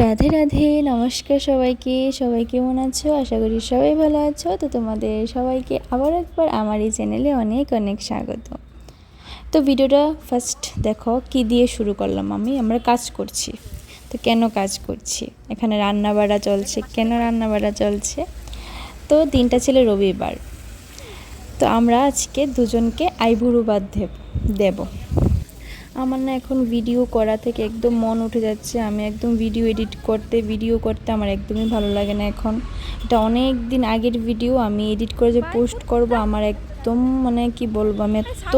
রাধে রাধে, নমস্কার সবাইকে। সবাই কেমন আছো? আশা করি সবাই ভালো আছো। তো তোমাদের সবাইকে আবার একবার আমার এই চ্যানেলে অনেক অনেক স্বাগত। তো ভিডিওটা ফার্স্ট দেখো কি দিয়ে শুরু করলাম। আমরা কাজ করছি। তো কেন কাজ করছি, এখানে রান্না বাড়া চলছে। কেন রান্না বাড়া চলছে? তো দিনটা ছিল রবিবার। তো আমরা আজকে দুজনকে আইবুড়ো ভাত দেব। আমার না এখন ভিডিও করা থেকে একদম মন উঠে যাচ্ছে। আমি একদম ভিডিও করতে আমার একদমই ভালো লাগে না এখন। এটা অনেক দিন আগের ভিডিও, আমি এডিট করে যে পোস্ট করব আমার একদম মানে কি বলবো, আমি এত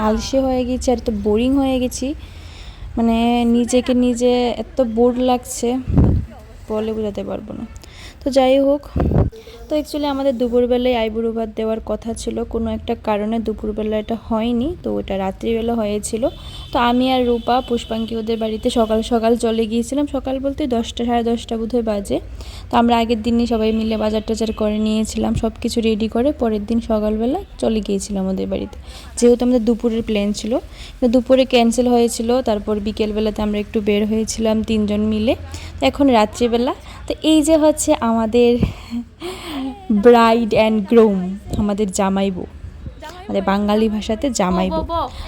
আলসে হয়ে গেছি আর এত বোরিং হয়ে গেছি, মানে নিজেকে নিজে এত বোর লাগছে বলে বোঝাতে পারবো না। তো যাই হোক, তো অ্যাকচুয়ালি আমাদের দুপুরবেলায় আইবুড়ো ভাত দেওয়ার কথা ছিল, কোনো একটা কারণে দুপুরবেলা এটা হয়নি, তো ওটা রাত্রিবেলা হয়েছিল। তো আমি আর রূপা পুষ্পাঙ্কি ওদের বাড়িতে সকাল সকাল চলে গিয়েছিলাম। সকাল বলতে 10টা সাড়ে 10টা বোধহয় বাজে। তো আমরা আগের দিনই সবাই মিলে বাজার টাজার করে নিয়েছিলাম, সব কিছু রেডি করে পরের দিন সকালবেলা চলে গিয়েছিলাম ওদের বাড়িতে, যেহেতু আমাদের দুপুরের প্ল্যান ছিল। তো দুপুরে ক্যান্সেল হয়েছিল, তারপর বিকেলবেলাতে আমরা একটু বের হয়েছিলাম 3জন মিলে। তো এখন রাত্রিবেলা, তো এই যে হচ্ছে আমাদের ব্রাইড অ্যান্ড গ্রুম, আমাদের জামাইবু, আমাদের বাঙালি ভাষাতে জামাইবু।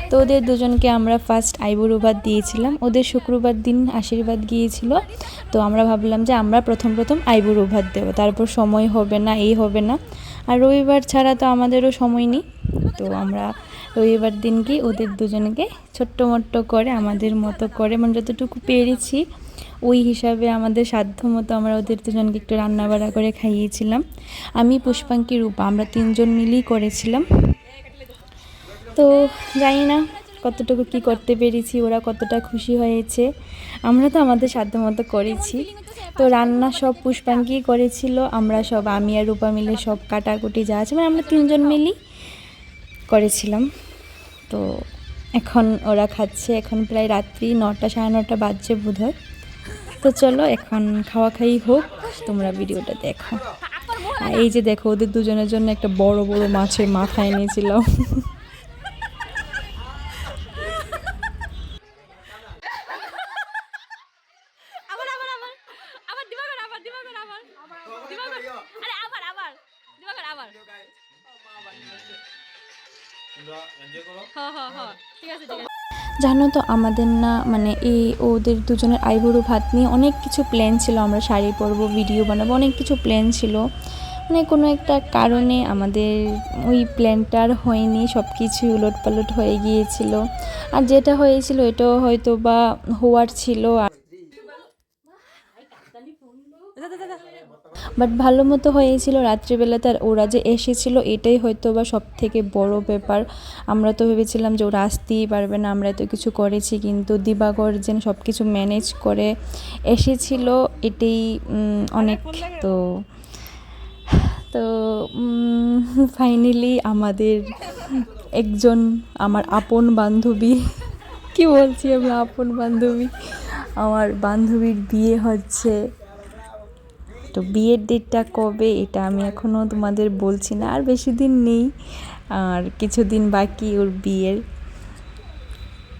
তো ওদের দুজনকে আমরা ফার্স্ট আইবুড়ো ভাত দিয়েছিলাম। ওদের শুক্রবার দিন আশীর্বাদ গিয়েছিল, তো আমরা ভাবলাম যে আমরা প্রথম আইবুড়ো ভাত দেবো, তারপর সময় হবে না, এই হবে না। আর রবিবার ছাড়া তো আমাদেরও সময় নেই, তো আমরা রবিবার দিনকে ওদের দুজনকে ছোট্ট মোট্ট করে আমাদের মতো করে, মানে যতটুকু পেরেছি ওই হিসাবে আমাদের সাধ্য মতো আমরা ওদের দুজনকে একটু রান্না বাড়া করে খাইয়েছিলাম। আমি, পুষ্পাঙ্কি, রূপা, আমরা 3জন মিলেই করেছিলাম। তো জানি না কতটুকু কি করতে পেরেছি, ওরা কতটা খুশি হয়েছে। আমরা তো আমাদের সাধ্য মতো করেছি। তো রান্না সব পুষ্পাঙ্কি করেছিল, আমরা সব, আমি আর রূপা মিলে সব কাটাকুটি যা আছে, মানে আমরা 3জন মিলেই করেছিলাম। তো এখন ওরা খাচ্ছে, এখন প্রায় রাত্রি 9টা সাড়ে 9টা বাজছে বোধহয়। তো চলো এখন খাওয়া খাই হোক, তোমরা ভিডিওটা দেখো। আর এই যে দেখো, ওদের দুজনের জন্য একটা বড় বড় মাছের মাথা এনেছিলাম। জানো তো আমাদের না মানে এই ওদের দুজনের আইবুড়ো ভাত নিয়ে অনেক কিছু প্ল্যান ছিল, আমরা শাড়ি পরবো, ভিডিও বানাবো, অনেক কিছু প্ল্যান ছিল। মানে কোনো একটা কারণে আমাদের ওই প্ল্যানটা আর হয়নি, সব কিছুই উলটপালট হয়ে গিয়েছিল। আর যেটা হয়েছিল এটাও হয়তো বা হওয়ার ছিল, বাট ভালো মতো হয়েছিল রাত্রিবেলাতে। আর ওরা যে এসেছিলো এটাই হয়তো বা সব থেকে বড় ব্যাপার। আমরা তো ভেবেছিলাম যে ওরা আসতেই পারবে না, আমরা এত কিছু করেছি, কিন্তু দিবাকর যেন সব কিছু ম্যানেজ করে এসেছিল, এটাই অনেক। তো তো ফাইনালি আমাদের একজন আমার আপন বান্ধবী, কি বলছি আমি, আপন বান্ধবী, আমার বান্ধবীর বিয়ে হচ্ছে। তো বিয়ের ডেটটা কবে এটা আমি এখনও তোমাদের বলছি না, আর বেশি দিন নেই, আর কিছুদিন বাকি ওর বিয়ের।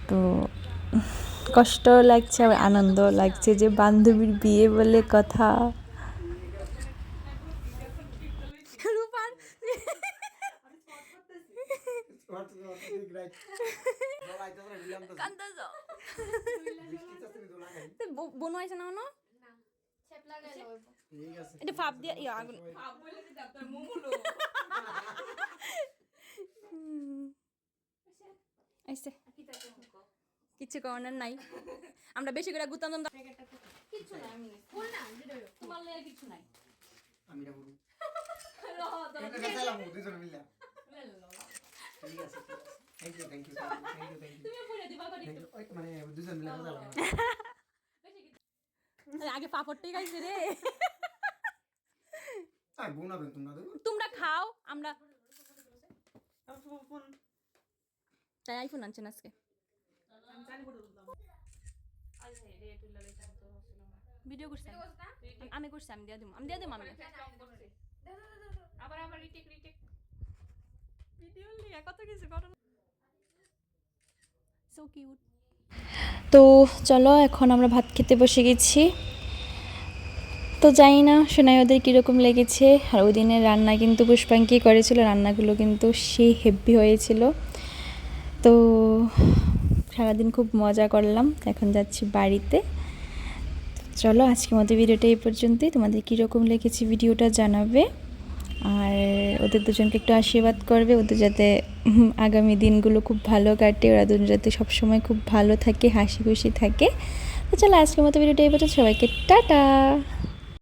তো কষ্ট লাগছে আবার আনন্দ লাগছে যে বান্ধবীর বিয়ে বলে কথা। বনু আইছে না না এটা ভাব দিয়া ইয়া আগুন আইছে, কিছু করার নাই, আমরা বেশি করে গুতাম কিছু নাই, আমি বল না তোমার লাগে কিছু নাই, আমি না বলু এটা গেছালাম দুজন মিলে ঠিক আছে থ্যাংক ইউ তুমি পড়ে দিবা করে মানে দুজন মিলে গেছালাম আগে পাপড়টাই গাইছে রে। তাই গুনাবেন তোমরা খাও, আমরা তাই আইফোন আনছেন আজকে। ভিডিও করছি আমি করছি, আমি দিয়ে দিম আমি আবার রিটেক ভিডিও লিয়া কত কিছু করো, সো কিউট। তো চলো এখন আমরা ভাত খেতে বসে গেছি। তো জানি না শোনাই ওদের কীরকম লেগেছে। আর ওই দিনের রান্না কিন্তু পুষ্পাঙ্কি করেছিল, রান্নাগুলো কিন্তু সেই হেভি হয়েছিল। তো সারাদিন খুব মজা করলাম, এখন যাচ্ছি বাড়িতে। চলো আজকের মতো ভিডিওটা এই পর্যন্তই। তোমাদের কীরকম লেগেছে ভিডিওটা জানাবে, আর ওদের দুজনকে একটু আশীর্বাদ করবে, ওদের যাতে আগামী দিনগুলো খুব ভালো কাটে, ওরা দুজন যাতে সবসময় খুব ভালো থাকে, হাসি খুশি থাকে। তো চলো আজকের মতো ভিডিওটা এই পর্যন্ত, সবাইকে টাটা।